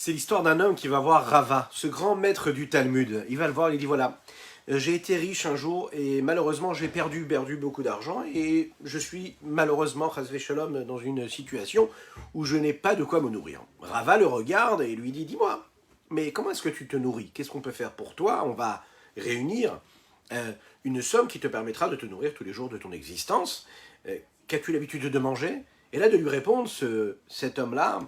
C'est l'histoire d'un homme qui va voir Rava, ce grand maître du Talmud. Il va le voir, il dit voilà, j'ai été riche un jour et malheureusement j'ai perdu beaucoup d'argent et je suis malheureusement, chas shalom, dans une situation où je n'ai pas de quoi me nourrir. Rava le regarde et lui dit dis-moi, mais comment est-ce que tu te nourris? Qu'est-ce qu'on peut faire pour toi? On va réunir une somme qui te permettra de te nourrir tous les jours de ton existence. Qu'as-tu l'habitude de manger? Et là de lui répondre, cet homme-là,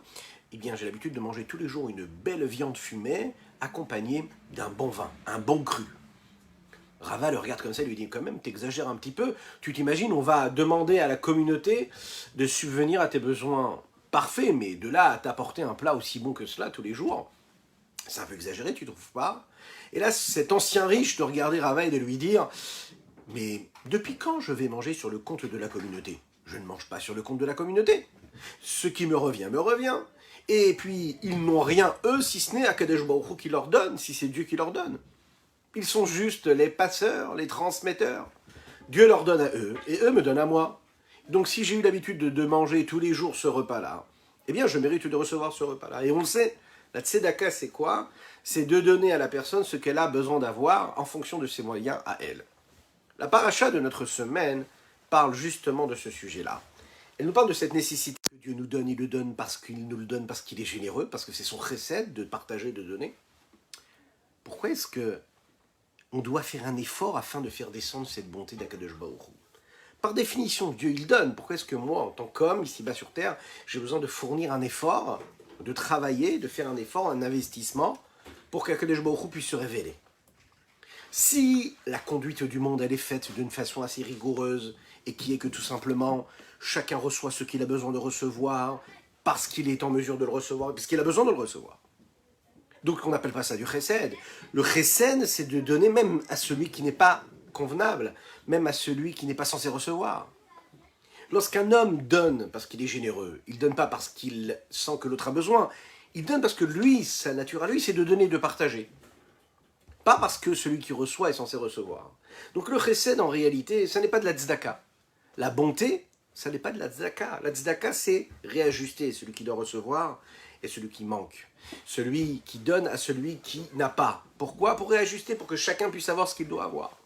eh bien, j'ai l'habitude de manger tous les jours une belle viande fumée, accompagnée d'un bon vin, un bon cru. Rava le regarde comme ça et lui dit, quand même, t'exagères un petit peu. Tu t'imagines, on va demander à la communauté de subvenir à tes besoins parfaits, mais de là à t'apporter un plat aussi bon que cela tous les jours, c'est un peu exagéré, tu trouves pas? Et là, cet ancien riche de regarder Rava et de lui dire, mais depuis quand je vais manger sur le compte de la communauté? Je ne mange pas sur le compte de la communauté. Ce qui me revient, me revient. Et puis, ils n'ont rien, eux, si ce n'est Akadosh Baruch Hu qui leur donne, si c'est Dieu qui leur donne. Ils sont juste les passeurs, les transmetteurs. Dieu leur donne à eux, et eux me donnent à moi. Donc, si j'ai eu l'habitude de manger tous les jours ce repas-là, eh bien, je mérite de recevoir ce repas-là. Et on le sait, la tzedaka, c'est quoi? C'est de donner à la personne ce qu'elle a besoin d'avoir en fonction de ses moyens à elle. La paracha de notre semaine parle justement de ce sujet-là. Elle nous parle de cette nécessité que Dieu nous donne. Il le donne parce qu'il nous le donne, parce qu'il est généreux, parce que c'est son chesed de partager, de donner. Pourquoi est-ce que on doit faire un effort afin de faire descendre cette bonté d'Akadosh Baruch Hu? Par définition, Dieu il donne. Pourquoi est-ce que moi, en tant qu'homme, ici-bas sur terre, j'ai besoin de fournir un effort, de travailler, de faire un effort, un investissement, pour qu'Akadosh Baruch Hu puisse se révéler? Si la conduite du monde, elle est faite d'une façon assez rigoureuse, et qui est que tout simplement, chacun reçoit ce qu'il a besoin de recevoir, parce qu'il est en mesure de le recevoir, parce qu'il a besoin de le recevoir. Donc on n'appelle pas ça du chesed. Le chesed, c'est de donner même à celui qui n'est pas convenable, même à celui qui n'est pas censé recevoir. Lorsqu'un homme donne parce qu'il est généreux, il ne donne pas parce qu'il sent que l'autre a besoin, il donne parce que lui, sa nature à lui, c'est de donner, de partager. Pas parce que celui qui reçoit est censé recevoir. Donc le chesed, en réalité, ça n'est pas de la tzedaka. La bonté, ça n'est pas de la tzedaka. La tzedaka, c'est réajuster celui qui doit recevoir et celui qui manque. Celui qui donne à celui qui n'a pas. Pourquoi? Pour réajuster, pour que chacun puisse savoir ce qu'il doit avoir.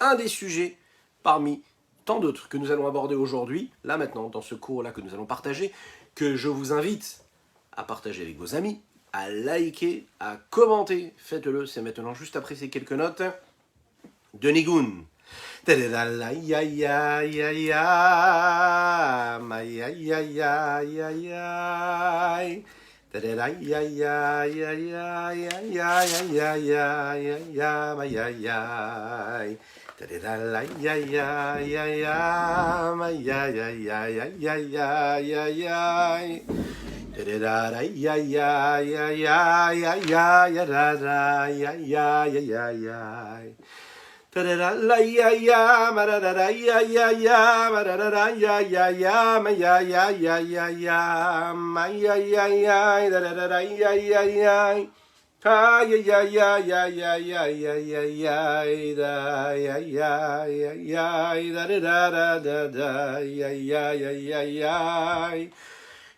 Un des sujets parmi tant d'autres que nous allons aborder aujourd'hui, là maintenant, dans ce cours-là que nous allons partager, que je vous invite à partager avec vos amis, à liker, à commenter. Faites-le, c'est maintenant juste après ces quelques notes de Nigun.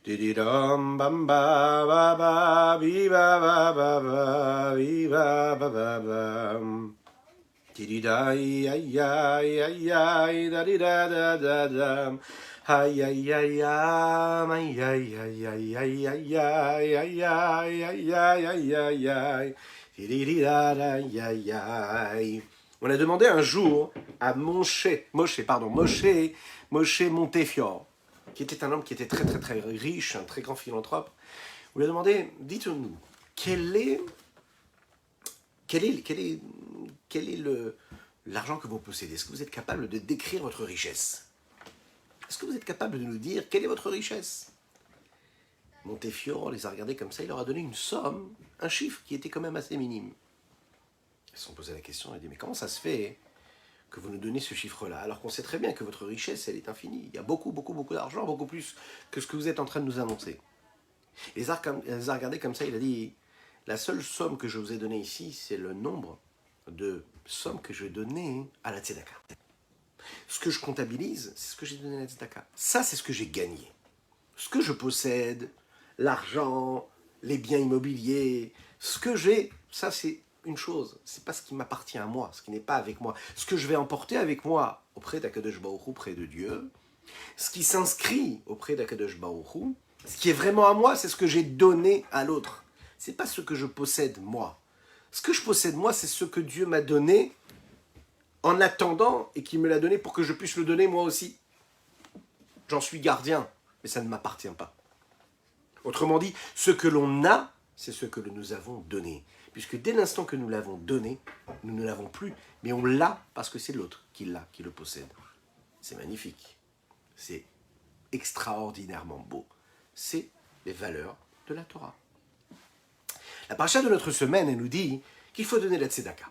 Dididum bam ba ba ba bi ba ba ba ba bi ba ba ba bam. Dididai ay ay ay ay da di da da da dam. Ay ay ay ay ay ay ay ay ay ay ay ay ay ay ay ay ay. Dididida ay ay ay. On a demandé un jour à Moshe Montefiore, qui était un homme qui était très très très riche, un très grand philanthrope. On lui a demandé, dites-nous, quel est l'argent que vous possédez? Est-ce que vous êtes capable de décrire votre richesse? Est-ce que vous êtes capable de nous dire quelle est votre richesse? Montefiore les a regardés comme ça, il leur a donné une somme, un chiffre qui était quand même assez minime. Ils se sont posé la question, ils ont dit, mais comment ça se fait que vous nous donnez ce chiffre-là, alors qu'on sait très bien que votre richesse, elle est infinie. Il y a beaucoup d'argent, beaucoup plus que ce que vous êtes en train de nous annoncer. Il les a regardés comme ça, il a dit, la seule somme que je vous ai donnée ici, c'est le nombre de sommes que je vais donner à la tzedaka. Ce que je comptabilise, c'est ce que j'ai donné à la tzedaka. Ça, c'est ce que j'ai gagné. Ce que je possède, l'argent, les biens immobiliers, ce que j'ai, ça c'est une chose, c'est pas ce qui m'appartient à moi, ce qui n'est pas avec moi. Ce que je vais emporter avec moi auprès d'Akadosh Baruch Hu, auprès de Dieu, ce qui s'inscrit auprès d'Akadosh Baruch Hu, ce qui est vraiment à moi, c'est ce que j'ai donné à l'autre. C'est pas ce que je possède moi. Ce que je possède moi, c'est ce que Dieu m'a donné en attendant et qui me l'a donné pour que je puisse le donner moi aussi. J'en suis gardien, mais ça ne m'appartient pas. Autrement dit, ce que l'on a, c'est ce que nous avons donné. Puisque dès l'instant que nous l'avons donné, nous ne l'avons plus, mais on l'a parce que c'est l'autre qui l'a, qui le possède. C'est magnifique. C'est extraordinairement beau. C'est les valeurs de la Torah. La paracha de notre semaine, elle nous dit qu'il faut donner la tzedaka.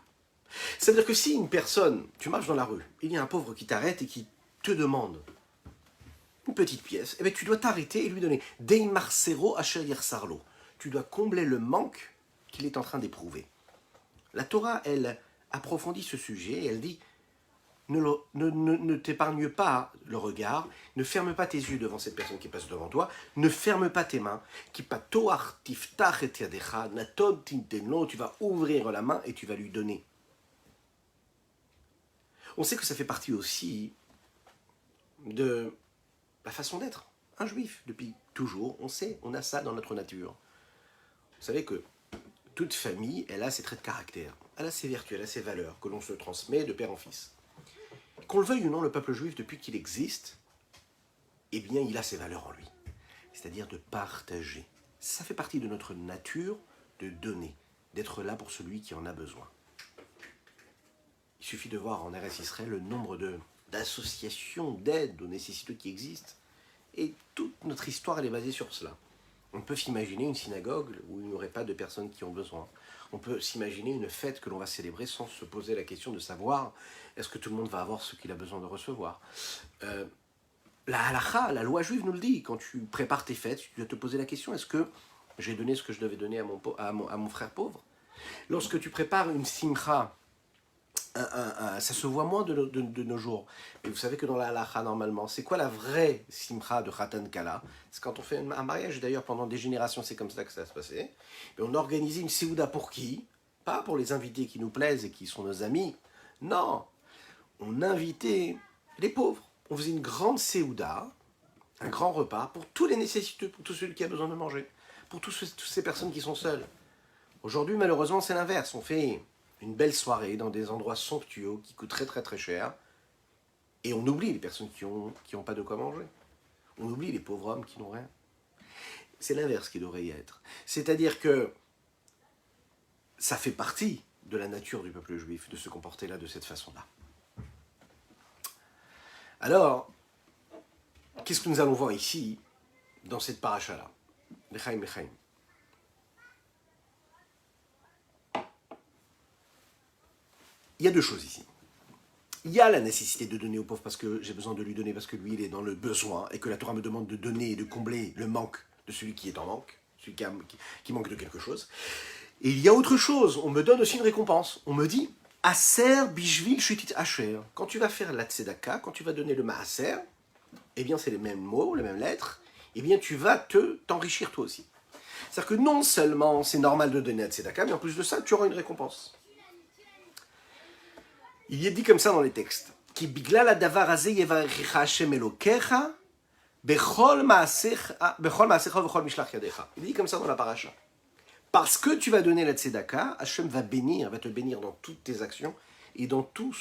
C'est-à-dire que si une personne, tu marches dans la rue, il y a un pauvre qui t'arrête et qui te demande une petite pièce, eh bien tu dois t'arrêter et lui donner. Dei marsero asher yersarlo. Tu dois combler le manque qu'il est en train d'éprouver. La Torah, elle approfondit ce sujet et elle dit ne t'épargne pas le regard, ne ferme pas tes yeux devant cette personne qui passe devant toi, ne ferme pas tes mains, tu vas ouvrir la main et tu vas lui donner. On sait que ça fait partie aussi de la façon d'être. Un juif, depuis toujours, on sait, on a ça dans notre nature. Vous savez que toute famille, elle a ses traits de caractère, elle a ses vertus, elle a ses valeurs, que l'on se transmet de père en fils. Qu'on le veuille ou non, le peuple juif, depuis qu'il existe, eh bien, il a ses valeurs en lui. C'est-à-dire de partager. Ça fait partie de notre nature de donner, d'être là pour celui qui en a besoin. Il suffit de voir en RS Israël le nombre d'associations d'aide aux nécessiteux qui existent. Et toute notre histoire, elle est basée sur cela. On peut s'imaginer une synagogue où il n'y aurait pas de personnes qui ont besoin. On peut s'imaginer une fête que l'on va célébrer sans se poser la question de savoir est-ce que tout le monde va avoir ce qu'il a besoin de recevoir. La halakha, la loi juive nous le dit. Quand tu prépares tes fêtes, tu dois te poser la question est-ce que j'ai donné ce que je devais donner à mon frère pauvre? Lorsque tu prépares une simcha, ça se voit moins de nos jours. Mais vous savez que dans la halakha, normalement, c'est quoi la vraie simcha de Khatan Kala? C'est quand on fait un mariage, d'ailleurs pendant des générations, c'est comme ça que ça va se passer. Et on organisait une séouda pour qui? Pas pour les invités qui nous plaisent et qui sont nos amis. Non, on invitait les pauvres. On faisait une grande séouda, un grand repas pour tous les nécessiteux, pour tous ceux qui ont besoin de manger, pour toutes ces personnes qui sont seules. Aujourd'hui, malheureusement, c'est l'inverse. On fait une belle soirée dans des endroits somptueux qui coûtent très très très cher et on oublie les personnes qui ont pas de quoi manger. On oublie les pauvres hommes qui n'ont rien. C'est l'inverse qui devrait y être. C'est-à-dire que ça fait partie de la nature du peuple juif de se comporter là de cette façon-là. Alors, qu'est-ce que nous allons voir ici dans cette paracha-là? Lechaim, lechaim. Il y a deux choses ici. Il y a la nécessité de donner au pauvre parce que j'ai besoin de lui donner parce que lui il est dans le besoin et que la Torah me demande de donner et de combler le manque de celui qui est en manque, celui qui manque de quelque chose. Et il y a autre chose, on me donne aussi une récompense. On me dit Aser bishvil shutit asher. Quand tu vas faire la tzedaka, quand tu vas donner le maaser, eh bien c'est les mêmes mots, les mêmes lettres, eh bien tu vas t'enrichir toi aussi. C'est-à-dire que non seulement c'est normal de donner la tzedaka, mais en plus de ça, tu auras une récompense. Il y est dit comme ça dans les textes. Ki biglal hadavar hazeh yevarechecha Hashem Elokecha bechol maasecha vechol mishlach yadecha. Il est dit comme ça dans la paracha. Parce que tu vas donner la tzedaka, Hashem va te bénir dans toutes tes actions et dans tous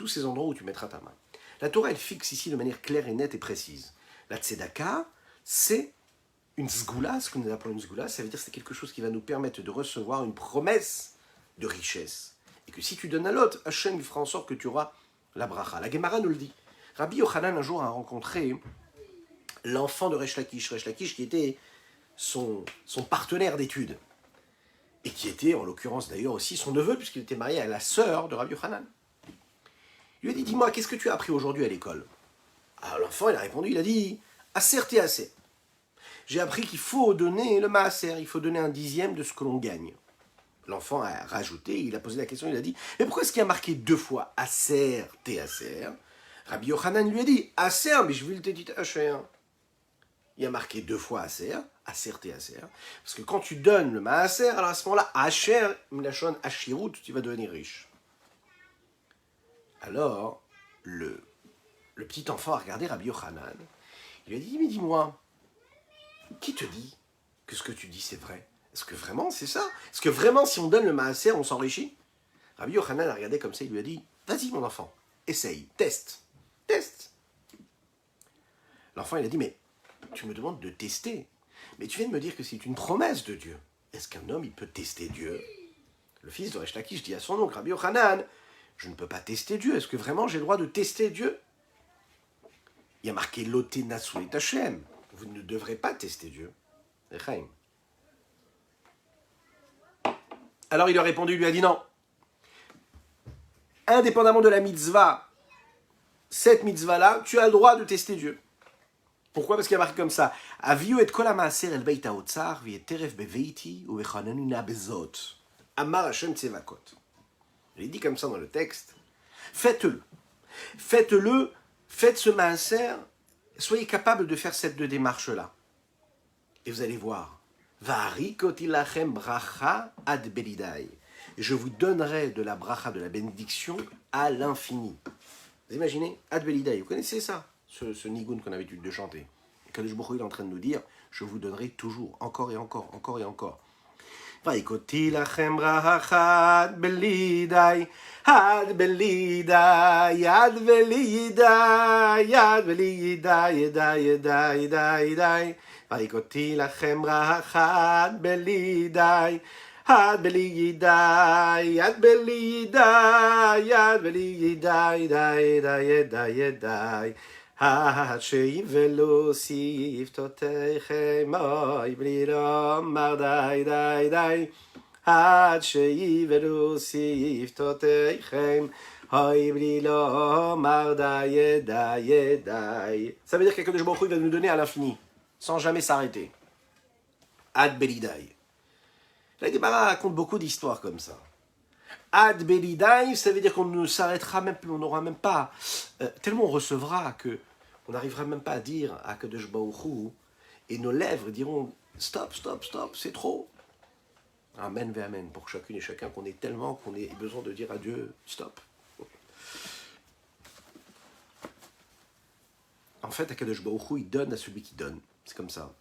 ces endroits où tu mettras ta main. La Torah, elle fixe ici de manière claire et nette et précise. La tzedaka, c'est une sgoula, ce que nous appelons une sgoula, ça veut dire que c'est quelque chose qui va nous permettre de recevoir une promesse de richesse. Et que si tu donnes à l'autre, Hachem fera en sorte que tu auras la bracha. La Gemara nous le dit. Rabbi Yochanan un jour a rencontré l'enfant de Resh Lakish qui était son partenaire d'études. Et qui était, en l'occurrence d'ailleurs aussi, son neveu, puisqu'il était marié à la sœur de Rabbi Yochanan. Il lui a dit, dis-moi, qu'est-ce que tu as appris aujourd'hui à l'école? Alors l'enfant, il a répondu, il a dit, aser te aser. J'ai appris qu'il faut donner le maaser, il faut donner un dixième de ce que l'on gagne. L'enfant a rajouté, il a posé la question, il a dit, mais pourquoi est-ce qu'il y a marqué deux fois aser te aser? Rabbi Yochanan lui a dit, aser, mais je vais le te dire asher. il y a marqué 2 fois Aser, Aser T Aser, parce que quand tu donnes le Maaser, alors à ce moment-là, Asher, Mlachon Ashirut, tu vas devenir riche. Alors, le petit enfant a regardé Rabbi Yochanan, il lui a dit, mais dis-moi, qui te dit que ce que tu dis c'est vrai? Est-ce que vraiment c'est ça? Est-ce que vraiment si on donne le Maaser, on s'enrichit? Rabbi Yochanan a regardé comme ça, il lui a dit, vas-y mon enfant, essaye, teste. L'enfant il a dit, mais tu me demandes de tester, mais tu viens de me dire que c'est une promesse de Dieu. Est-ce qu'un homme il peut tester Dieu? Le fils de Resh Lakish dit à son oncle, Rabbi Yochanan, je ne peux pas tester Dieu, est-ce que vraiment j'ai le droit de tester Dieu? Il y a marqué Loté Natsulet Hashem, vous ne devrez pas tester Dieu. Alors il a répondu, il lui a dit non. Indépendamment de la mitzvah, cette mitzvah-là, tu as le droit de tester Dieu. Pourquoi? Parce qu'il y a marqué comme ça. Aviu et kol ha'maaser el beit ha'otzar v'yeteref beveiti u'vechananuna bezot. Amar Hashem tzevakot. Il est dit comme ça dans le texte. Faites-le. Faites-le. Faites ce maaser. Soyez capable de faire cette démarche-là. Et vous allez voir. Va'arikoti lachem bracha ad belidai. Je vous donnerai de la bracha, de la bénédiction, à l'infini. Vous imaginez? Ad belidai. Vous connaissez ça? Ce nigoun qu'on a l'habitude de chanter. Kadosh Baruch Hu est en train de nous dire, je vous donnerai toujours, encore et encore, encore et encore. Vaikoti lachem bracha ad belidai, ad belidai, ad belidai, ad belidai, yedai, yedai, yedai, yedai. Vaikoti lachem bracha ad belidai, ad belidai, ad belidai, ad belidai, yedai, yedai, yedai, yedai. עד שיבלו שפתותיכם, אוי בלי לומר די די די. עד שיבלו שפתותיכם, אוי בלי lomar די די די. Ça veut dire que Kadosh Baruch Hu va nous donner à l'infini, sans jamais s'arrêter. Ad belidai. La Gemara raconte beaucoup d'histoires comme ça. Ad belidai, ça veut dire qu'on ne s'arrêtera même plus, on n'aura même pas, tellement on recevra que on n'arrivera même pas à dire à Kadosh Baruch Hu, et nos lèvres diront stop, stop, stop, c'est trop. Amen, ve amen, pour chacune et chacun qu'on ait tellement qu'on ait besoin de dire à Dieu stop. En fait, à Kadosh Baruch Hu, il donne à celui qui donne. C'est comme ça.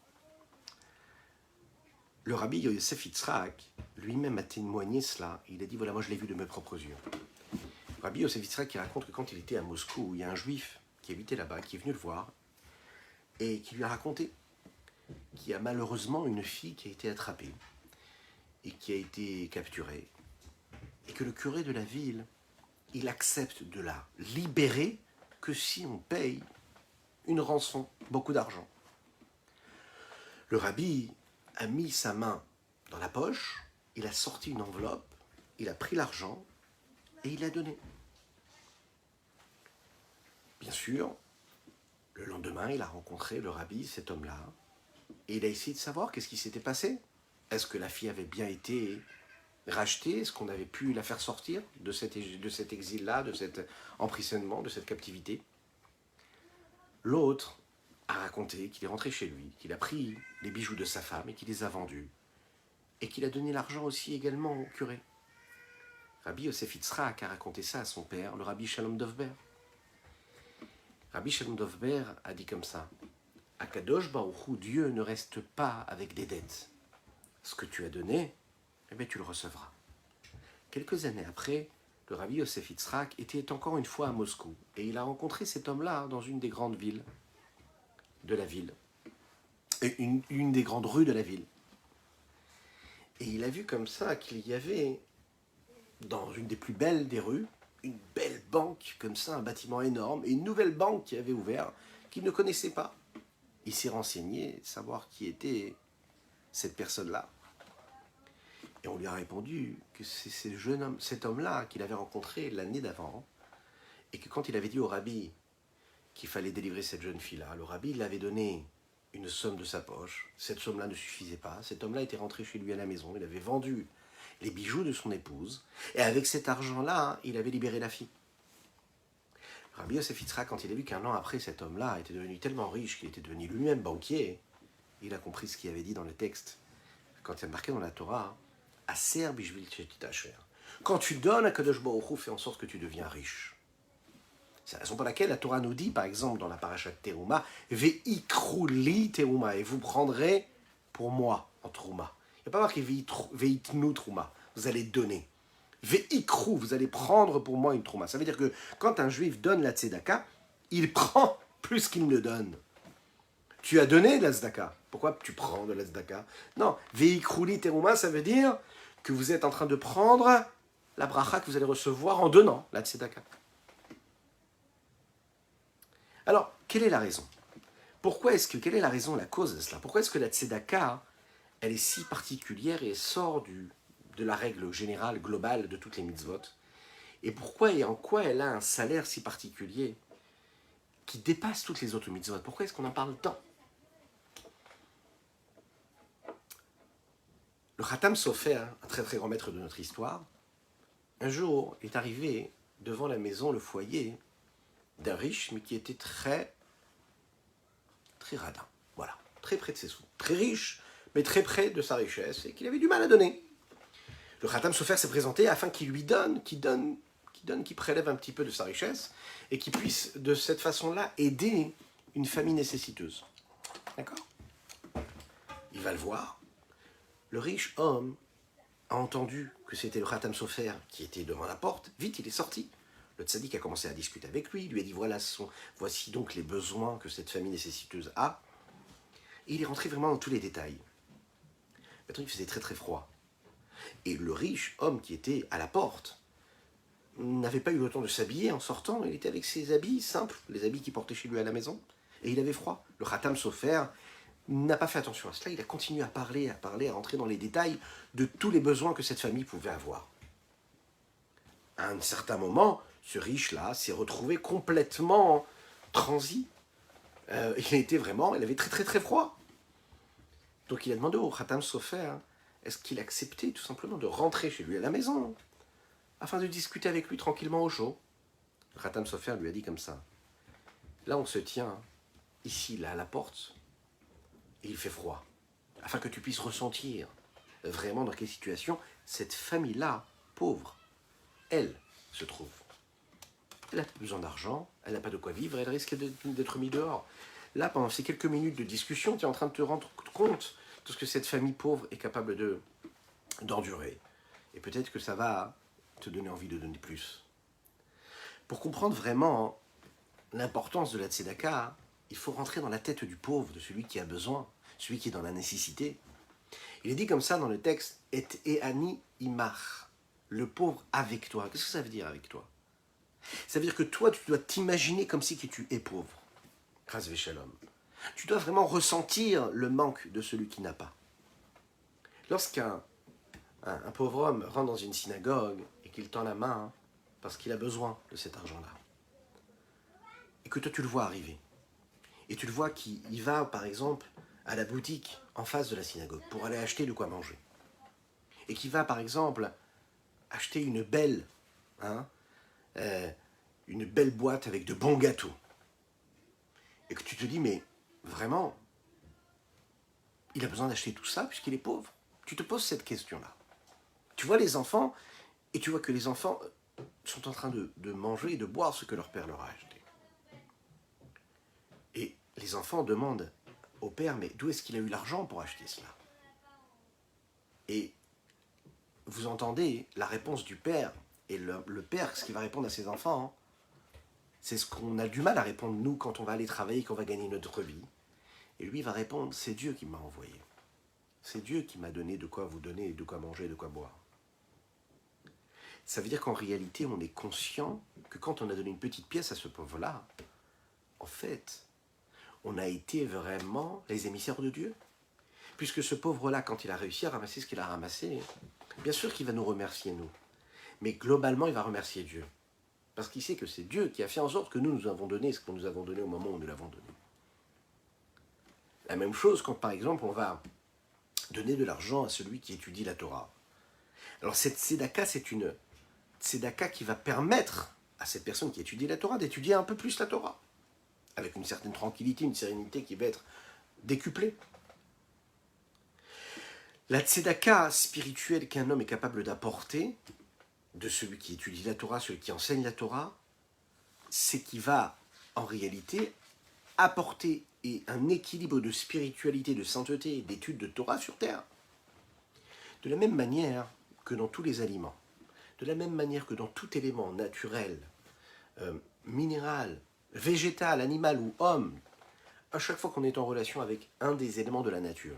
Le rabbi Yosef Yitzhak, lui-même a témoigné cela. Il a dit, voilà, moi je l'ai vu de mes propres yeux. Le rabbi Yosef Yitzhak qui raconte que quand il était à Moscou, il y a un juif qui habitait là-bas, qui est venu le voir, et qui lui a raconté qu'il y a malheureusement une fille qui a été attrapée, et qui a été capturée, et que le curé de la ville, il accepte de la libérer que si on paye une rançon, beaucoup d'argent. Le rabbi a mis sa main dans la poche, il a sorti une enveloppe, il a pris l'argent et il l'a donné. Bien sûr, le lendemain, il a rencontré le rabbi, cet homme-là, et il a essayé de savoir qu'est-ce qui s'était passé. Est-ce que la fille avait bien été rachetée? Est-ce qu'on avait pu la faire sortir de cet exil-là, de cet emprisonnement, de cette captivité? L'autre a raconté qu'il est rentré chez lui, qu'il a pris les bijoux de sa femme et qu'il les a vendus, et qu'il a donné l'argent aussi également au curé. Rabbi Yosef Yitzhak a raconté ça à son père, le rabbi Shalom Dovber. Rabbi Shalom Dovber a dit comme ça, à Kadosh Baruch Hu, Dieu ne reste pas avec des dettes. Ce que tu as donné, eh bien, tu le recevras. Quelques années après, le rabbi Yosef Yitzhak était encore une fois à Moscou, et il a rencontré cet homme-là dans une des grandes villes de la ville, une des grandes rues de la ville. Et il a vu comme ça qu'il y avait, dans une des plus belles des rues, une belle banque, comme ça, un bâtiment énorme, et une nouvelle banque qui avait ouvert, qu'il ne connaissait pas. Il s'est renseigné, savoir qui était cette personne-là. Et on lui a répondu que c'est cet homme-là qu'il avait rencontré l'année d'avant, et que quand il avait dit au rabbi qu'il fallait délivrer cette jeune fille-là, le rabbi lui avait donné une somme de sa poche. Cette somme-là ne suffisait pas. Cet homme-là était rentré chez lui à la maison, il avait vendu les bijoux de son épouse, et avec cet argent-là, il avait libéré la fille. Rabbi Yosef Yitzhak, quand il a vu qu'un an après, cet homme-là était devenu tellement riche qu'il était devenu lui-même banquier, il a compris ce qu'il avait dit dans le texte. Quand il y a marqué dans la Torah, Aser bishvil shetitacher. Quand tu donnes à Kadosh Baruch Hu, fais en sorte que tu deviens riche. C'est la raison pour laquelle la Torah nous dit, par exemple, dans la paracha de Teruma, Ve'ikru li Teruma, et vous prendrez pour moi en Teruma. Il n'y a pas marqué Ve'itnu Teruma, vous allez donner. Ve'ikru, vous allez prendre pour moi une Teruma. Ça veut dire que quand un juif donne la tzedaka, il prend plus qu'il ne donne. Tu as donné de la tzedaka. Pourquoi tu prends de la tzedaka? Non, Ve'ikru li Teruma, ça veut dire que vous êtes en train de prendre la bracha que vous allez recevoir en donnant la tzedaka. Alors, quelle est la raison? Quelle est la raison, la cause de cela? Pourquoi est-ce que la tzedaka, elle est si particulière et sort de la règle générale, globale de toutes les mitzvot? Et pourquoi et en quoi elle a un salaire si particulier qui dépasse toutes les autres mitzvot? Pourquoi est-ce qu'on en parle tant? Le Khatam Sofer, un très très grand maître de notre histoire, un jour est arrivé devant la maison, le foyer d'un riche, mais qui était très radin. Voilà, très près de ses sous. Très riche, mais très près de sa richesse, et qu'il avait du mal à donner. Le Khatam Sofer s'est présenté afin qu'il lui donne, qu'il prélève un petit peu de sa richesse, et qu'il puisse, de cette façon-là, aider une famille nécessiteuse. D'accord? Il va le voir. Le riche homme a entendu que c'était le Khatam Sofer qui était devant la porte. Vite, il est sorti. Le tzaddik a commencé à discuter avec lui. Il lui a dit, voici donc les besoins que cette famille nécessiteuse a. Et il est rentré vraiment dans tous les détails. Maintenant, il faisait très très froid. Et le riche homme qui était à la porte n'avait pas eu le temps de s'habiller en sortant. Il était avec ses habits simples, les habits qu'il portait chez lui à la maison. Et il avait froid. Le Khatam Sofer n'a pas fait attention à cela. Il a continué à parler, à rentrer dans les détails de tous les besoins que cette famille pouvait avoir. À un certain moment, ce riche-là s'est retrouvé complètement transi. Il avait très très très froid. Donc il a demandé au Khatam Sofer, est-ce qu'il acceptait tout simplement de rentrer chez lui à la maison, afin de discuter avec lui tranquillement au chaud. Le Khatam Sofer lui a dit comme ça, là on se tient, ici, là à la porte, et il fait froid, afin que tu puisses ressentir vraiment dans quelle situation cette famille-là, pauvre, elle se trouve. Elle n'a pas besoin d'argent, elle n'a pas de quoi vivre, elle risque d'être mise dehors. Là, pendant ces quelques minutes de discussion, tu es en train de te rendre compte de ce que cette famille pauvre est capable d'endurer. Et peut-être que ça va te donner envie de donner plus. Pour comprendre vraiment l'importance de la tzedaka, il faut rentrer dans la tête du pauvre, de celui qui a besoin, celui qui est dans la nécessité. Il est dit comme ça dans le texte, « Et eani imach », le pauvre avec toi. Qu'est-ce que ça veut dire avec toi? Ça veut dire que toi, tu dois t'imaginer comme si tu es pauvre. Chas v'shalom. Tu dois vraiment ressentir le manque de celui qui n'a pas. Lorsqu'un pauvre homme rentre dans une synagogue et qu'il tend la main parce qu'il a besoin de cet argent-là, et que toi tu le vois arriver, et tu le vois qu'il va par exemple à la boutique en face de la synagogue pour aller acheter de quoi manger, et qu'il va par exemple acheter une belle boîte avec de bons gâteaux, et que tu te dis mais vraiment il a besoin d'acheter tout ça puisqu'il est pauvre. Tu te poses cette question-là. Tu vois les enfants, et tu vois que les enfants sont en train de manger et de boire ce que leur père leur a acheté. Et les enfants demandent au père, mais d'où est-ce qu'il a eu l'argent pour acheter cela? Et vous entendez la réponse du père, et le père, ce qu'il va répondre à ses enfants, c'est ce qu'on a du mal à répondre nous quand on va aller travailler, qu'on va gagner notre vie. Et lui va répondre, c'est Dieu qui m'a envoyé. C'est Dieu qui m'a donné de quoi vous donner, de quoi manger, de quoi boire. Ça veut dire qu'en réalité, on est conscient que quand on a donné une petite pièce à ce pauvre-là, en fait, on a été vraiment les émissaires de Dieu. Puisque ce pauvre-là, quand il a réussi à ramasser ce qu'il a ramassé, bien sûr qu'il va nous remercier, nous. Mais globalement, il va remercier Dieu. Parce qu'il sait que c'est Dieu qui a fait en sorte que nous avons donné ce que nous avons donné au moment où nous l'avons donné. La même chose quand, par exemple, on va donner de l'argent à celui qui étudie la Torah. Alors cette tzedaka, c'est une tzedaka qui va permettre à cette personne qui étudie la Torah d'étudier un peu plus la Torah, avec une certaine tranquillité, une sérénité qui va être décuplée. La tzedaka spirituelle qu'un homme est capable d'apporter, de celui qui étudie la Torah, celui qui enseigne la Torah, c'est qu'il va, en réalité, apporter un équilibre de spiritualité, de sainteté et d'étude de Torah sur terre. De la même manière que dans tous les aliments, de la même manière que dans tout élément naturel, minéral, végétal, animal ou homme, à chaque fois qu'on est en relation avec un des éléments de la nature,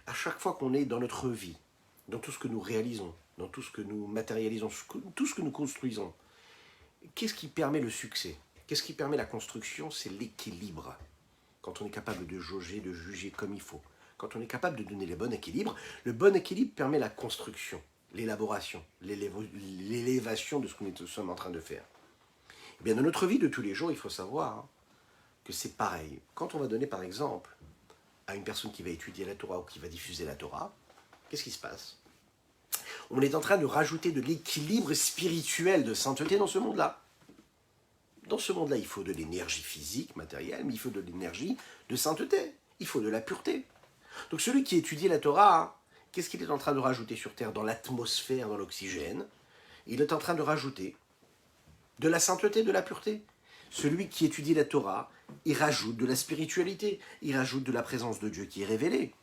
à chaque fois qu'on est dans notre vie, dans tout ce que nous réalisons, dans tout ce que nous matérialisons, tout ce que nous construisons, qu'est-ce qui permet le succès? Qu'est-ce qui permet la construction? C'est l'équilibre. Quand on est capable de jauger, de juger comme il faut, quand on est capable de donner le bon équilibre permet la construction, l'élaboration, l'élévation de ce que nous sommes en train de faire. Eh bien, dans notre vie de tous les jours, il faut savoir que c'est pareil. Quand on va donner, par exemple, à une personne qui va étudier la Torah ou qui va diffuser la Torah, qu'est-ce qui se passe? On est en train de rajouter de l'équilibre spirituel, de sainteté dans ce monde-là. Dans ce monde-là, il faut de l'énergie physique, matérielle, mais il faut de l'énergie de sainteté. Il faut de la pureté. Donc celui qui étudie la Torah, qu'est-ce qu'il est en train de rajouter sur Terre, dans l'atmosphère, dans l'oxygène? Il est en train de rajouter de la sainteté, de la pureté. Celui qui étudie la Torah, il rajoute de la spiritualité, il rajoute de la présence de Dieu qui est révélée.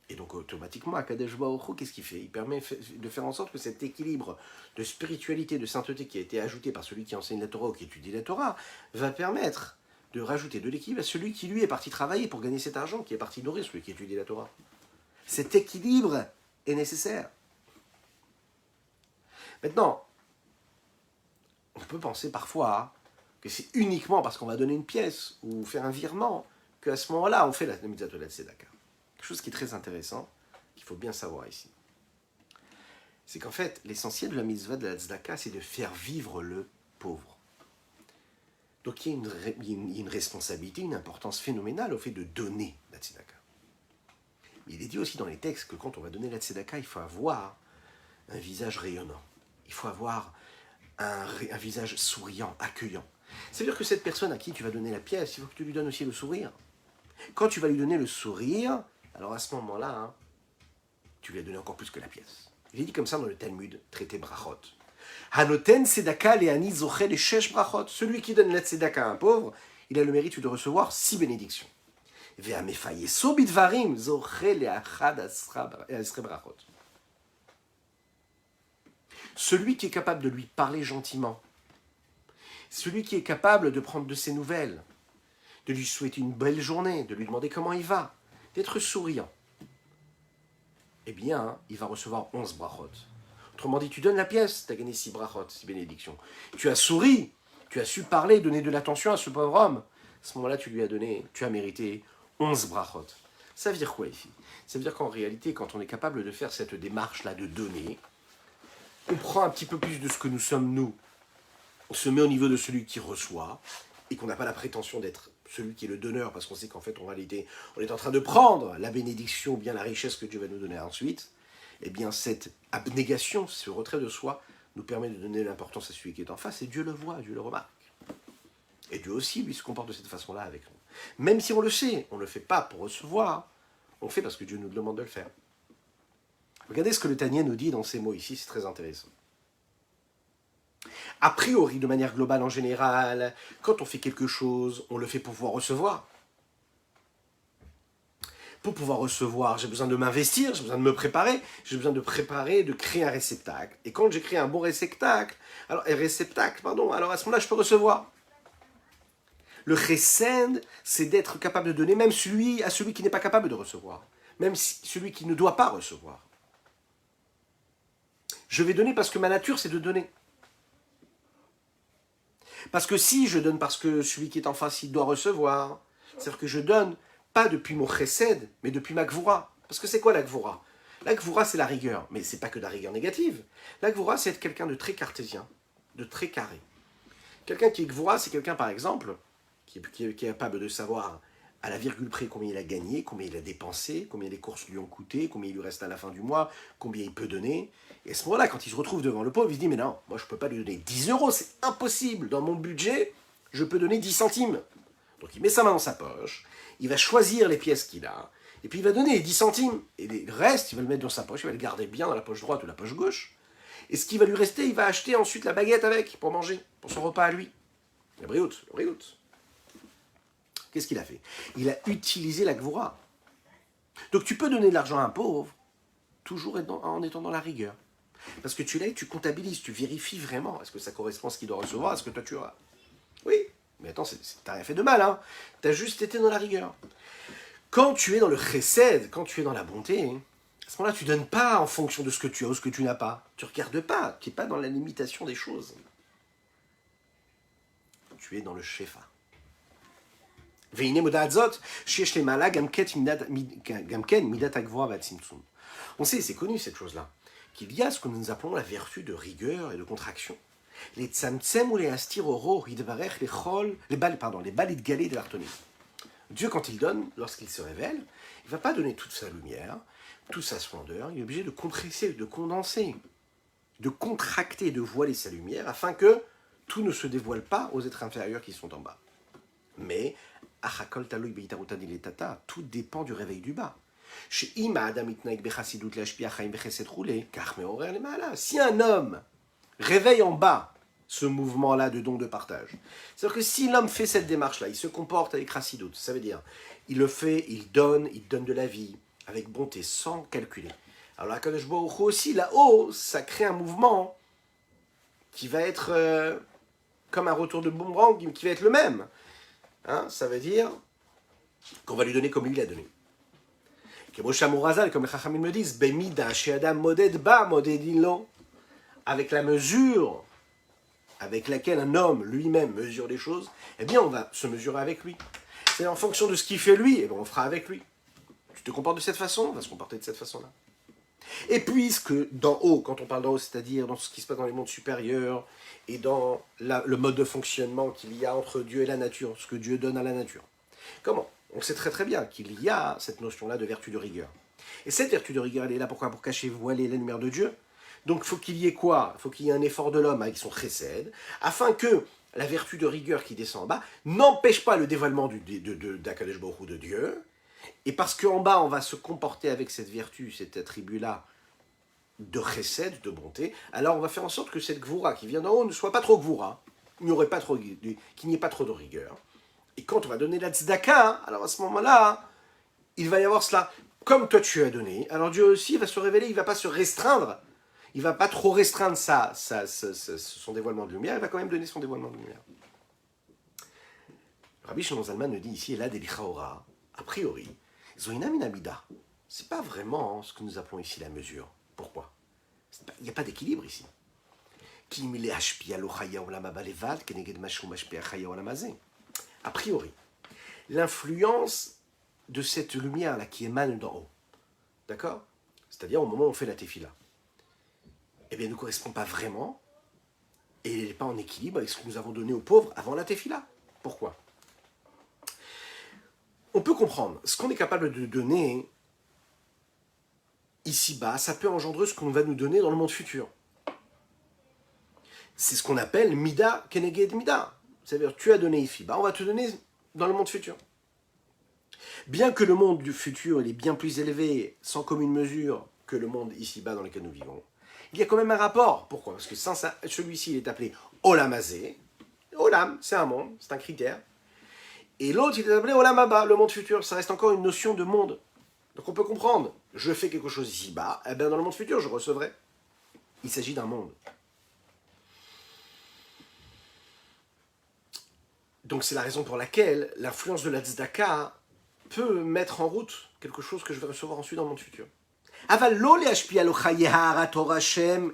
Et donc automatiquement, Akadosh Baruch Hu, qu'est-ce qu'il fait? Il permet de faire en sorte que cet équilibre de spiritualité, de sainteté qui a été ajouté par celui qui enseigne la Torah ou qui étudie la Torah, va permettre de rajouter de l'équilibre à celui qui lui est parti travailler pour gagner cet argent, qui est parti nourrir celui qui étudie la Torah. Cet équilibre est nécessaire. Maintenant, on peut penser parfois que c'est uniquement parce qu'on va donner une pièce ou faire un virement qu'à ce moment-là, on fait la mitzvah de la tzedaka. Quelque chose qui est très intéressant, qu'il faut bien savoir ici. C'est qu'en fait, l'essentiel de la mitzvah de la tzedaka, c'est de faire vivre le pauvre. Donc il y a une responsabilité, une importance phénoménale au fait de donner la tzedaka. Mais il est dit aussi dans les textes que quand on va donner la tzedaka, il faut avoir un visage rayonnant. Il faut avoir un visage souriant, accueillant. C'est-à-dire que cette personne à qui tu vas donner la pièce, il faut que tu lui donnes aussi le sourire. Quand tu vas lui donner le sourire, alors à ce moment-là, tu lui as donné encore plus que la pièce. Il est dit comme ça dans le Talmud, traité brachot. Hanoten tzedaka le'ani zoché les shesh brachot. Celui qui donne la tzedaka à un pauvre, il a le mérite de recevoir 6 bénédictions. Ve'amefayeso bidvarim zoché le'achad asre brachot. Celui qui est capable de lui parler gentiment, celui qui est capable de prendre de ses nouvelles, de lui souhaiter une belle journée, de lui demander comment il va, d'être souriant, eh bien, il va recevoir 11 brachot. Autrement dit, tu donnes la pièce, tu as gagné 6 brachot, 6 bénédictions. Tu as souri, tu as su parler, donner de l'attention à ce pauvre homme. À ce moment-là, tu as mérité 11 brachot. Ça veut dire quoi ici? Ça veut dire qu'en réalité, quand on est capable de faire cette démarche-là, de donner, on prend un petit peu plus de ce que nous sommes nous, on se met au niveau de celui qui reçoit, et qu'on n'a pas la prétention d'être celui qui est le donneur, parce qu'on sait qu'en fait, en réalité, on est en train de prendre la bénédiction, ou bien la richesse que Dieu va nous donner ensuite, eh bien cette abnégation, ce retrait de soi, nous permet de donner l'importance à celui qui est en face, et Dieu le voit, Dieu le remarque. Et Dieu aussi, lui, se comporte de cette façon-là avec nous. Même si on le sait, on ne le fait pas pour recevoir, on le fait parce que Dieu nous demande de le faire. Regardez ce que le Tanya nous dit dans ces mots ici, c'est très intéressant. A priori, de manière globale en général, quand on fait quelque chose, on le fait pour pouvoir recevoir. Pour pouvoir recevoir, j'ai besoin de m'investir, j'ai besoin de me préparer, j'ai besoin de créer un réceptacle. Et quand j'ai créé un bon réceptacle, alors à ce moment-là, je peux recevoir. Le chesed, c'est d'être capable de donner, même à celui qui n'est pas capable de recevoir, même celui qui ne doit pas recevoir. Je vais donner parce que ma nature, c'est de donner. Parce que si je donne parce que celui qui est en face, il doit recevoir, c'est-à-dire que je donne pas depuis mon chesed, mais depuis ma gvoura. Parce que c'est quoi la gvoura? La gvoura, c'est la rigueur, mais c'est pas que de la rigueur négative. La gvoura, c'est être quelqu'un de très cartésien, de très carré. Quelqu'un qui est gvoura, c'est quelqu'un, par exemple, qui est capable de savoir à la virgule près combien il a gagné, combien il a dépensé, combien les courses lui ont coûté, combien il lui reste à la fin du mois, combien il peut donner. Et à ce moment-là, quand il se retrouve devant le pauvre, il se dit « Mais non, moi je ne peux pas lui donner 10 euros, c'est impossible. Dans mon budget, je peux donner 10 centimes. » Donc il met sa main dans sa poche, il va choisir les pièces qu'il a, Et puis il va donner 10 centimes. Et le reste, il va le mettre dans sa poche, il va le garder bien dans la poche droite ou la poche gauche. Et ce qui va lui rester, il va acheter ensuite la baguette avec, pour manger, pour son repas à lui. Le briout. Qu'est-ce qu'il a fait? Il a utilisé la gvoura. Donc tu peux donner de l'argent à un pauvre, toujours en étant dans la rigueur. Parce que tu l'as, tu comptabilises, tu vérifies vraiment. Est-ce que ça correspond à ce qu'il doit recevoir? Est-ce que toi tu auras? Oui. Mais attends, t'as rien fait de mal, hein. T'as juste été dans la rigueur. Quand tu es dans le chesed, quand tu es dans la bonté, à ce moment-là, tu ne donnes pas en fonction de ce que tu as ou ce que tu n'as pas. Tu ne regardes pas, tu n'es pas dans la limitation des choses. Tu es dans le shefa. On sait, c'est connu cette chose-là, qu'il y a ce que nous appelons la vertu de rigueur et de contraction. Les tzamtzem ou les astiroro, les balit galé de l'artonie. Dieu, quand il donne, lorsqu'il se révèle, il ne va pas donner toute sa lumière, toute sa splendeur, il est obligé de compresser, de condenser, de contracter, de voiler sa lumière, afin que tout ne se dévoile pas aux êtres inférieurs qui sont en bas. Mais, tout dépend du réveil du bas. Si un homme réveille en bas ce mouvement-là de don de partage, c'est-à-dire que si l'homme fait cette démarche-là, il se comporte avec chassidout, ça veut dire, il le fait, il donne de la vie, avec bonté, sans calculer. Alors, Akadosh Baruch Hu aussi, là-haut, ça crée un mouvement qui va être comme un retour de boomerang, qui va être le même. Hein, ça veut dire qu'on va lui donner comme lui l'a donné. Comme les Chachamim me disent, avec la mesure avec laquelle un homme lui-même mesure les choses, eh bien on va se mesurer avec lui. C'est en fonction de ce qu'il fait lui, eh bien on fera avec lui. Tu te comportes de cette façon, on va se comporter de cette façon-là. Et puisque d'en haut, quand on parle d'en haut, c'est-à-dire dans ce qui se passe dans les mondes supérieurs et dans le mode de fonctionnement qu'il y a entre Dieu et la nature, ce que Dieu donne à la nature. Comment? On sait très très bien qu'il y a cette notion-là de vertu de rigueur. Et cette vertu de rigueur, elle est là pourquoi? Pour cacher, voiler la lumière de Dieu. Donc il faut qu'il y ait quoi? Il faut qu'il y ait un effort de l'homme avec son chesed, afin que la vertu de rigueur qui descend en bas n'empêche pas le dévoilement d'Akadosh Baruch Hu de Dieu. Et parce qu'en bas, on va se comporter avec cette vertu, cet attribut-là de chesed, de bonté, alors on va faire en sorte que cette gvoura qui vient d'en haut ne soit pas trop gvoura, qu'il n'y ait pas trop de rigueur. Et quand on va donner la tzedaka, alors à ce moment-là, il va y avoir cela. Comme toi tu as donné, alors Dieu aussi va se révéler, il ne va pas se restreindre. Il ne va pas trop restreindre son dévoilement de lumière, il va quand même donner son dévoilement de lumière. Rabbi Shimon Zalman nous dit ici, là, Delichaora, a priori, Zoina Minamida. Ce n'est pas vraiment ce que nous appelons ici la mesure. Pourquoi? Il n'y a pas d'équilibre ici. A priori, l'influence de cette lumière-là qui émane d'en haut, d'accord? C'est-à-dire au moment où on fait la tefila, eh bien, elle ne correspond pas vraiment et elle n'est pas en équilibre avec ce que nous avons donné aux pauvres avant la tefila. Pourquoi? On peut comprendre, ce qu'on est capable de donner ici-bas, ça peut engendrer ce qu'on va nous donner dans le monde futur. C'est ce qu'on appelle Mida Keneged Mida. C'est-à-dire, tu as donné ici-bas, on va te donner dans le monde futur. Bien que le monde du futur il est bien plus élevé, sans commune mesure, que le monde ici-bas dans lequel nous vivons, il y a quand même un rapport. Pourquoi? Parce que celui-ci il est appelé Olam Hazé. Olam, c'est un monde, c'est un critère. Et l'autre, il est appelé Olam Haba, le monde futur. Ça reste encore une notion de monde. Donc on peut comprendre, je fais quelque chose ici-bas, et bien dans le monde futur, je recevrai. Il s'agit d'un monde. Donc c'est la raison pour laquelle l'influence de la tzedaka peut mettre en route quelque chose que je vais recevoir ensuite dans le monde futur. אבל לא להשפיע לו חיי הערת אור השם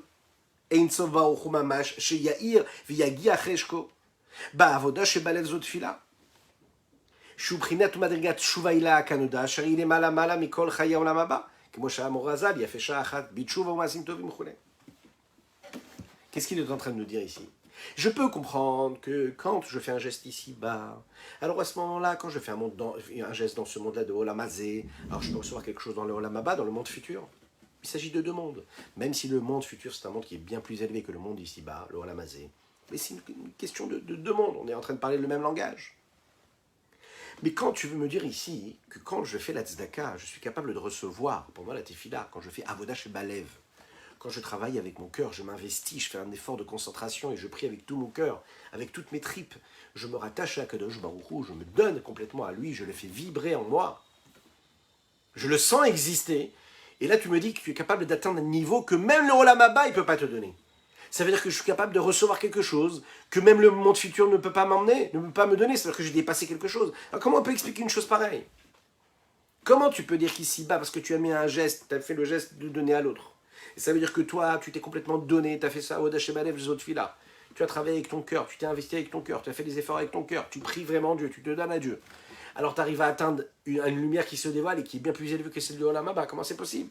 אין סוף ברוך הוא ממש שיעיר ויגיע חשקו בעבודה שבלב זו תפילה שהוא בחינת ומדרגת תשובה הילה כנודע אשר היא למעלה מעלה מכל חיי העולם הבא כמו שהאמור הז"ל יפה שעה אחת בתשובה ומעשים טובים וכו'. Qu'est-ce qu'il est en train de nous dire ici? Je peux comprendre que quand je fais un geste ici-bas, alors à ce moment-là, quand je fais un geste dans ce monde-là de Olam Hazé, alors je peux recevoir quelque chose dans le Olam Haba, dans le monde futur. Il s'agit de deux mondes. Même si le monde futur, c'est un monde qui est bien plus élevé que le monde ici-bas, le Olam Hazé. Mais c'est une question de deux mondes. On est en train de parler le même langage. Mais quand tu veux me dire ici que quand je fais la tzedaka, je suis capable de recevoir, pour moi la tefila, quand je fais avodah shebalev, quand je travaille avec mon cœur, je m'investis, je fais un effort de concentration et je prie avec tout mon cœur, avec toutes mes tripes, je me rattache à Kadosh Baruch Hu, je me donne complètement à lui, je le fais vibrer en moi, je le sens exister, et là tu me dis que tu es capable d'atteindre un niveau que même le Olam Haba il ne peut pas te donner. Ça veut dire que je suis capable de recevoir quelque chose que même le monde futur ne peut pas m'emmener, ne peut pas me donner. Ça veut dire que j'ai dépassé quelque chose. Alors comment on peut expliquer une chose pareille? Comment tu peux dire qu'ici-bas, parce que tu as mis un geste, tu as fait le geste de donner à l'autre, et ça veut dire que toi, tu t'es complètement donné, tu as fait ça au Dachebalev, les autres filles-là. Tu as travaillé avec ton cœur, tu t'es investi avec ton cœur, tu as fait des efforts avec ton cœur, tu pries vraiment Dieu, tu te donnes à Dieu. Alors tu arrives à atteindre une lumière qui se dévoile et qui est bien plus élevée que celle de Olam Haba. Comment c'est possible?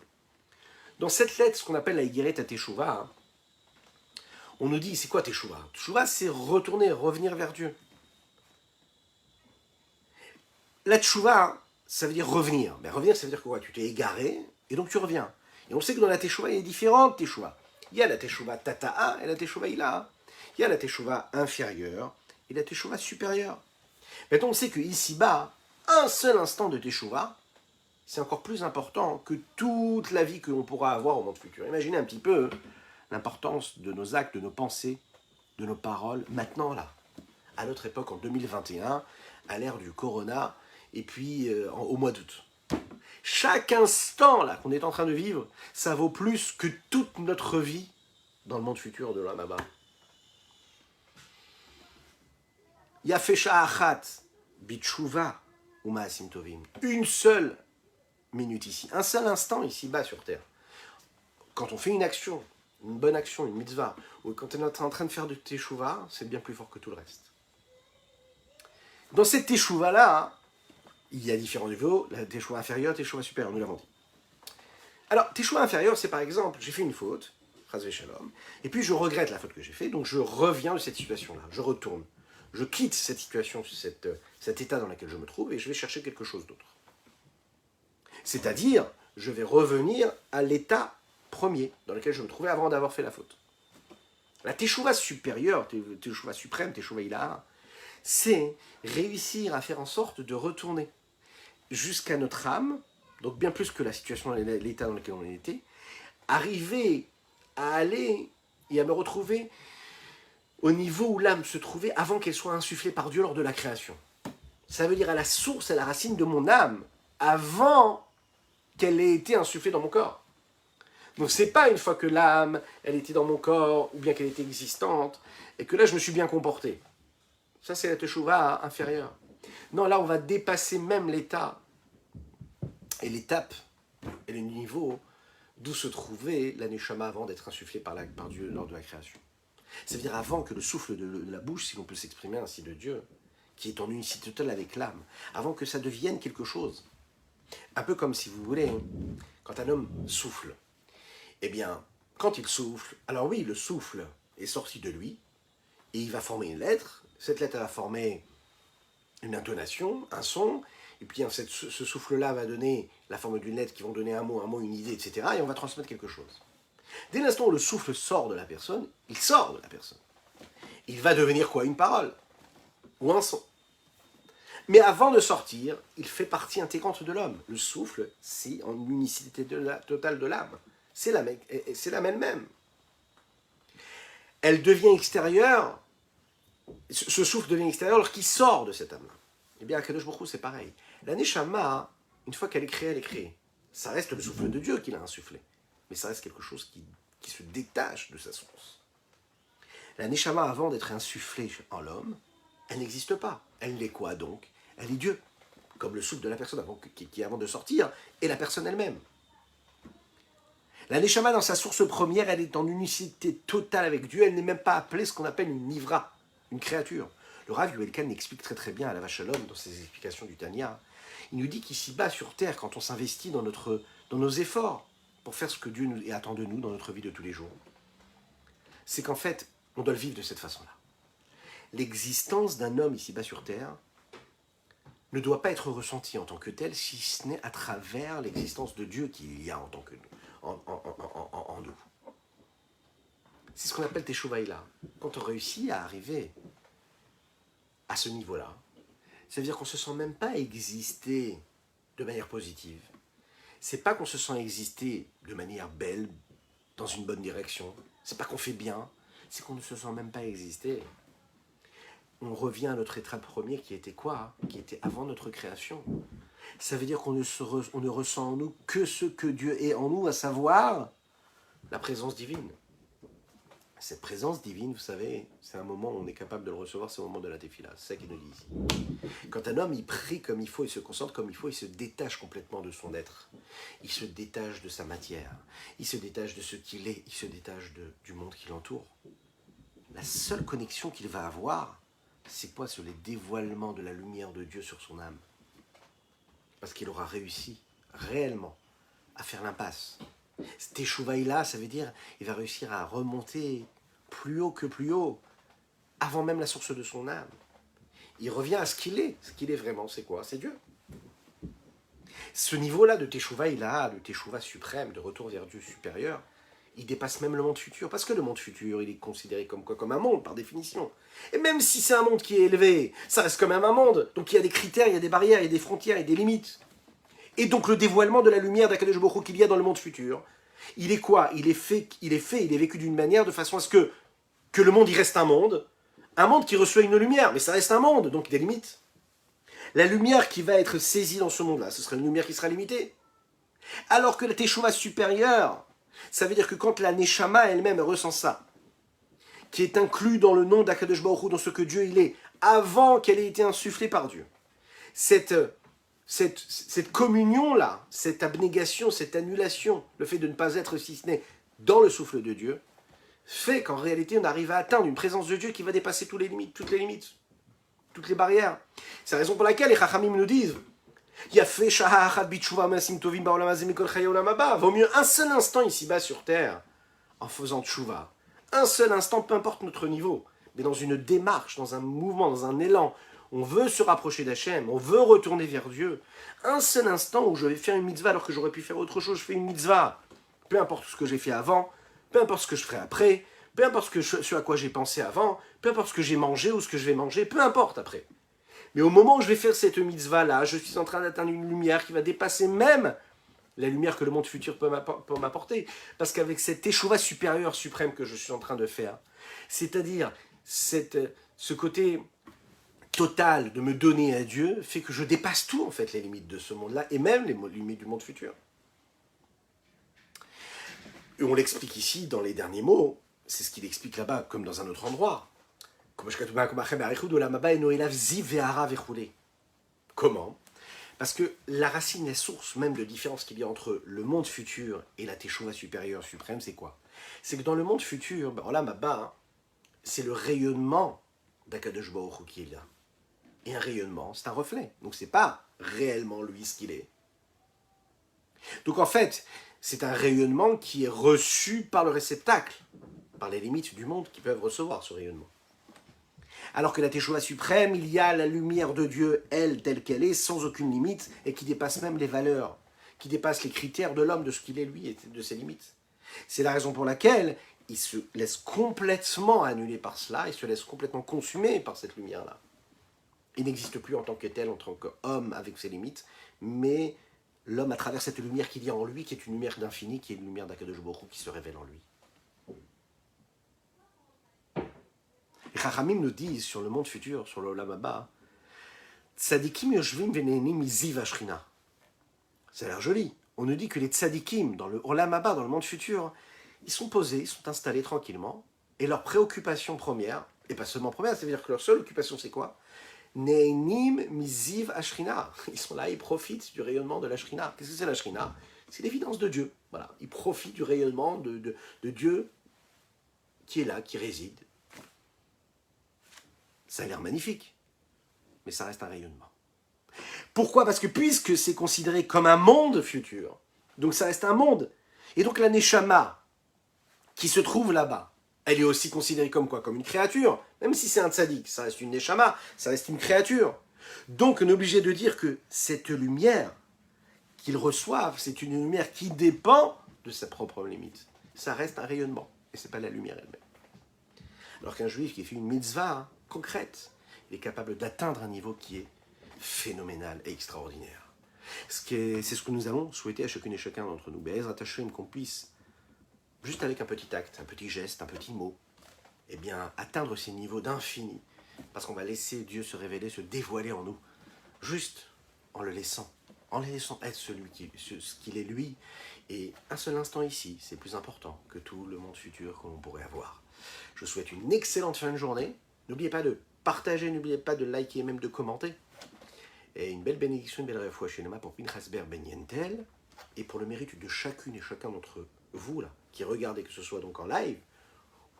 Dans cette lettre, ce qu'on appelle la Higueret à Teshuvah, on nous dit, c'est quoi Teshuvah? Teshuvah, c'est retourner, revenir vers Dieu. La Teshuvah, ça veut dire revenir. Mais revenir, ça veut dire que quoi? Tu t'es égaré, et donc tu reviens. Et on sait que dans la Teshuvah, il y a différentes Teshuvah. Il y a la Teshuvah Tata'a et la Teshuvah Ila'a. Il y a la Teshuvah inférieure et la Teshuvah supérieure. Maintenant, on sait que ici-bas, un seul instant de Teshuvah, c'est encore plus important que toute la vie que l'on pourra avoir au monde futur. Imaginez un petit peu l'importance de nos actes, de nos pensées, de nos paroles, maintenant là, à notre époque en 2021, à l'ère du corona, et puis au mois d'août. Chaque instant là qu'on est en train de vivre, ça vaut plus que toute notre vie dans le monde futur de l'Olam Haba. Yafesha achat bitshuva ou ma'asim tovim. Une seule minute ici, un seul instant ici-bas sur terre. Quand on fait une action, une bonne action, une mitzvah, ou quand on est en train de faire de teshuva, c'est bien plus fort que tout le reste. Dans cette teshuva-là, il y a différents niveaux, la teshuva inférieure, teshuva supérieure, nous l'avons dit. Alors, teshuva inférieure, c'est par exemple, j'ai fait une faute, chas v'shalom, et puis je regrette la faute que j'ai faite, donc je reviens de cette situation-là, je retourne. Je quitte cette situation, cet état dans lequel je me trouve, et je vais chercher quelque chose d'autre. C'est-à-dire, je vais revenir à l'état premier dans lequel je me trouvais avant d'avoir fait la faute. La teshuva supérieure, teshuva suprême, teshuva ilaha, c'est réussir à faire en sorte de retourner jusqu'à notre âme, donc bien plus que la situation, l'état dans lequel on était, arriver à aller et à me retrouver au niveau où l'âme se trouvait avant qu'elle soit insufflée par Dieu lors de la création. Ça veut dire à la source, à la racine de mon âme, avant qu'elle ait été insufflée dans mon corps. Donc c'est pas une fois que l'âme, elle était dans mon corps, ou bien qu'elle était existante, et que là je me suis bien comporté. Ça c'est la teshuva inférieure. Non, là on va dépasser même l'état, et l'étape, et le niveau d'où se trouvait la neshama avant d'être insufflée par Dieu lors de la création. Ça veut dire avant que le souffle de la bouche, si l'on peut s'exprimer ainsi de Dieu, qui est en unicité totale avec l'âme, avant que ça devienne quelque chose. Un peu comme si vous voulez, quand un homme souffle, eh bien, quand il souffle, alors oui, le souffle est sorti de lui, et il va former une lettre, cette lettre va former une intonation, un son, et puis ce souffle-là va donner la forme d'une lettre qui vont donner un mot, une idée, etc., et on va transmettre quelque chose. Dès l'instant où le souffle sort de la personne, il sort de la personne. Il va devenir quoi? Une parole, ou un son. Mais avant de sortir, il fait partie intégrante de l'homme. Le souffle, c'est en unicité totale de l'âme. C'est l'âme elle-même. Elle devient extérieure, ce souffle devient extérieur lorsqu'il sort de cette âme-là. Eh bien, à Kadosh Baruch Hu, c'est pareil. La Neshama, une fois qu'elle est créée, elle est créée. Ça reste le souffle de Dieu qui l'a insufflé. Mais ça reste quelque chose qui se détache de sa source. La Neshama, avant d'être insufflée en l'homme, elle n'existe pas. Elle n'est quoi donc? Elle est Dieu. Comme le souffle de la personne qui avant de sortir est la personne elle-même. La Neshama, dans sa source première, elle est en unicité totale avec Dieu. Elle n'est même pas appelée ce qu'on appelle une nivra, une créature. Le Rav Yoel Kahn explique très très bien à la Vache Shalom, dans ses explications du Tanya. Il nous dit qu'ici-bas, sur Terre, quand on s'investit dans nos efforts pour faire ce que Dieu attend de nous dans notre vie de tous les jours, c'est qu'en fait, on doit le vivre de cette façon-là. L'existence d'un homme ici-bas sur Terre ne doit pas être ressentie en tant que telle, si ce n'est à travers l'existence de Dieu qu'il y a en tant que nous, en nous. C'est ce qu'on appelle Teshuva Ila. Quand on réussit à arriver à ce niveau-là, Ça veut dire qu'on ne se sent même pas exister de manière positive. C'est pas qu'on se sent exister de manière belle, dans une bonne direction. C'est pas qu'on fait bien, c'est qu'on ne se sent même pas exister. On revient à notre étape première qui était quoi? Qui était avant notre création. Ça veut dire qu'on ne ressent en nous que ce que Dieu est en nous, à savoir la présence divine. Cette présence divine, vous savez, c'est un moment où on est capable de le recevoir, c'est le moment de la tefila. C'est ça qu'il nous dit ici. Quand un homme, il prie comme il faut, il se concentre comme il faut, il se détache complètement de son être. Il se détache de sa matière. Il se détache de ce qu'il est. Il se détache du monde qui l'entoure. La seule connexion qu'il va avoir, c'est quoi? Sur les dévoilements de la lumière de Dieu sur son âme. Parce qu'il aura réussi, réellement, à faire l'impasse. Teshuva-là, ça veut dire il va réussir à remonter plus haut que plus haut, avant même la source de son âme. Il revient à ce qu'il est vraiment, c'est quoi? C'est Dieu. Ce niveau-là de Teshuva-là, de Teshuva suprême, de retour vers Dieu supérieur, il dépasse même le monde futur, parce que le monde futur, il est considéré comme quoi? Comme un monde, par définition. Et même si c'est un monde qui est élevé, ça reste quand même un monde. Donc il y a des critères, il y a des barrières, il y a des frontières, il y a des limites. Et donc le dévoilement de la lumière d'Akadosh Baruch Hu qu'il y a dans le monde futur, il est quoi? Il est vécu d'une manière de façon à ce que le monde, il reste un monde qui reçoit une lumière, mais ça reste un monde, donc des limites. La lumière qui va être saisie dans ce monde-là, ce sera une lumière qui sera limitée. Alors que la Teshuvah supérieure, ça veut dire que quand la Neshama elle-même ressent ça, qui est inclus dans le nom d'Akadosh Baruch Hu, dans ce que Dieu il est, avant qu'elle ait été insufflée par Dieu, cette communion-là, cette abnégation, cette annulation, le fait de ne pas être si ce n'est dans le souffle de Dieu, fait qu'en réalité on arrive à atteindre une présence de Dieu qui va dépasser toutes les limites, toutes les barrières. C'est la raison pour laquelle les Chachamim nous disent vaut mieux un seul instant ici-bas sur terre en faisant tchouva. Un seul instant, peu importe notre niveau, mais dans une démarche, dans un mouvement, dans un élan. On veut se rapprocher d'Hachem, on veut retourner vers Dieu. Un seul instant où je vais faire une mitzvah alors que j'aurais pu faire autre chose, je fais une mitzvah. Peu importe ce que j'ai fait avant, peu importe ce que je ferai après, peu importe ce à quoi j'ai pensé avant, peu importe ce que j'ai mangé ou ce que je vais manger, peu importe après. Mais au moment où je vais faire cette mitzvah-là, je suis en train d'atteindre une lumière qui va dépasser même la lumière que le monde futur peut m'apporter. Parce qu'avec cette échouva supérieure, suprême que je suis en train de faire, c'est-à-dire ce côté total de me donner à Dieu, fait que je dépasse tout, en fait, les limites de ce monde-là, et même les limites du monde futur. Et on l'explique ici dans les derniers mots, c'est ce qu'il explique là-bas, comme dans un autre endroit. Comment? Parce que la racine, la source même de différence qu'il y a entre le monde futur et la Teshuvah supérieure suprême, c'est quoi? C'est que dans le monde futur, c'est le rayonnement d'Akadosh Baruch Hu qui est là. Et un rayonnement, c'est un reflet. Donc c'est pas réellement lui ce qu'il est. Donc en fait, c'est un rayonnement qui est reçu par le réceptacle, par les limites du monde qui peuvent recevoir ce rayonnement. Alors que la Teshuvah suprême, il y a la lumière de Dieu, elle, telle qu'elle est, sans aucune limite, et qui dépasse même les valeurs, qui dépasse les critères de l'homme, de ce qu'il est lui, et de ses limites. C'est la raison pour laquelle il se laisse complètement annuler par cela, il se laisse complètement consumer par cette lumière-là. Il n'existe plus en tant que tel, en tant qu'homme avec ses limites, mais l'homme à travers cette lumière qu'il y a en lui, qui est une lumière d'infini, qui est une lumière d'Akadosh Baruch Hu qui se révèle en lui. Les Chachamim nous disent sur le monde futur, sur l'Olam Haba, Tzadikim yoshvim venehenim miziv hashrina. Ça a l'air joli. On nous dit que les tzadikim, dans le Olam Haba, dans le monde futur, ils sont posés, ils sont installés tranquillement, et leur préoccupation première, et pas seulement première, ça veut dire que leur seule occupation c'est quoi? Nehenim miziv hashrina. Ils sont là, ils profitent du rayonnement de la shrina. Qu'est-ce que c'est la shrina? C'est l'évidence de Dieu. Voilà. Ils profitent du rayonnement de Dieu qui est là, qui réside. Ça a l'air magnifique, mais ça reste un rayonnement. Pourquoi? Parce que puisque c'est considéré comme un monde futur, donc ça reste un monde, et donc la Neshama, qui se trouve là-bas, elle est aussi considérée comme quoi? Comme une créature, même si c'est un tzaddik, ça reste une Neshama, ça reste une créature. Donc on est obligé de dire que cette lumière qu'ils reçoivent, c'est une lumière qui dépend de sa propre limite. Ça reste un rayonnement, et ce n'est pas la lumière elle-même. Alors qu'un juif qui fait une mitzvah concrète, il est capable d'atteindre un niveau qui est phénoménal et extraordinaire. C'est ce que nous allons souhaiter à chacune et chacun d'entre nous. Be'ezrat Hashem, qu'on puisse, juste avec un petit acte, un petit geste, un petit mot, eh bien, atteindre ces niveaux d'infini, parce qu'on va laisser Dieu se révéler, se dévoiler en nous, juste en le laissant être ce qu'il est lui, et un seul instant ici, c'est plus important que tout le monde futur que l'on pourrait avoir. Je vous souhaite une excellente fin de journée, n'oubliez pas de partager, n'oubliez pas de liker et même de commenter, et une belle bénédiction, une belle réfoua chez Nema pour Pinchas Ber Ben Yentel, et pour le mérite de chacune et chacun d'entre vous, là, qui regardez, que ce soit donc en live,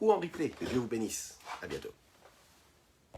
ou en replay. Que Dieu vous bénisse. À bientôt.